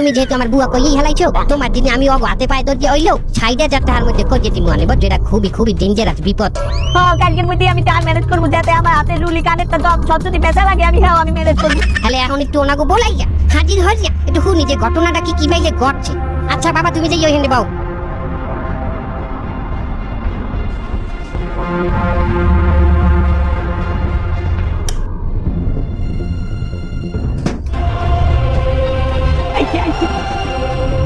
তুমি যেহেতু আমার বুয়া কই হেলাইছো তোমার দিনে আমি অগ হাতে পায়ে ধরে হইলো ছাইডা যা তার মধ্যে কই যেতে মনে বড় এটা খুবই খুবই ডেঞ্জারাস বিপদ। কালকের মধ্যে আমি টাইম ম্যানেজ করবো যাতে আমার হাতে রুলি কানেরটা সব যদি বেচা লাগে আমি ম্যানেজ করবো। তাহলে এখন একটু ওনাকে বলাইয়া হাজির হইয়া একটু শুনি যে ঘটনাটা কি কিভাবে ঘটছে। আচ্ছা বাবা তুমি যে ওইখানে বাও।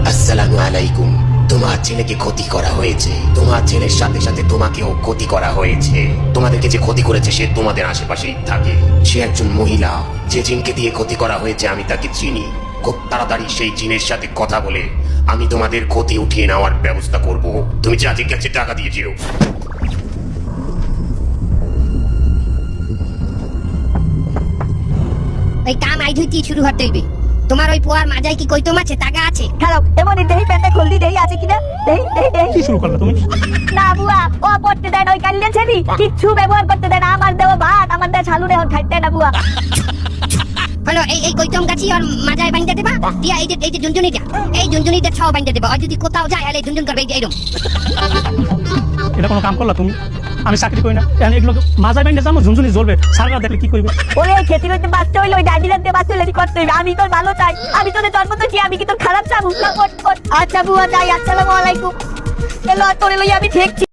আসসালামু আলাইকুম। তোমার ছেলেকে ক্ষতি করা হয়েছে, তোমার ছেলের সাথে সাথে তোমাকেও ক্ষতি করা হয়েছে। তোমাদেরকে যে ক্ষতি করেছে সে তোমাদের আশেপাশেই থাকে। সে একজন মহিলা, যে জিনকে দিয়ে ক্ষতি করা হয়েছে আমি তাকে চিনি। খুব তাড়াতাড়ি সেই জিনের সাথে কথা বলে আমি তোমাদের ক্ষতি উঠিয়ে নেওয়ার ব্যবস্থা করব। তুমি যা জিজ্ঞাসা টাকা দিয়ে যেও। এই কাম আই ধুইতে শুরু হতে হইবে। তোমার ওই পোয়ার মাজায় কি কই তোমার আছে টাকা আছে? খারাপ এমনই দেহি প্যান্টটা খুললি দেহি আছে কিনা দেহি কি শুরু করলে তুমি? না বুয়া ও পড়তে দেয় না ওই কালিয়া ছেড়ি কিচ্ছু ব্যবহার করতে দেয় না। আমার দেওয়া ভাত আমার দেওয়া ছালুরে ওর খাইতে না বুয়া। হলো এই কইতম গাছি আর মাজায় বাইন্দা দেবা দিয়া এই যে ঝুনঝুনিটা এই ঝুনঝুনিটা ছাও বাইন্দা দেবা। আর যদি কোথাও যায় তাহলে ঝুনঝুন করবে এইরকম। এটা কোনো কাম করলা তুমি? আমি চাকরি করি না এখন এগুলো মাজায় বাইন্দা যাবো ঝুনঝুনি জ্বলবে সারা দেখলে কি করবে? ওরে খেতে হইতে বাঁচতে হইলো ওই ডাইডিলার দিয়ে বাঁচতে হইলে করতে হইবে। আমি তোর ভালো চাই, আমি তোর জন্ম তো কি আমি কি তোর খারাপ চাবো? আচ্ছা বুয়া যাই। আসসালামু আলাইকুম। এলো তোরে লই আমি দেখছি।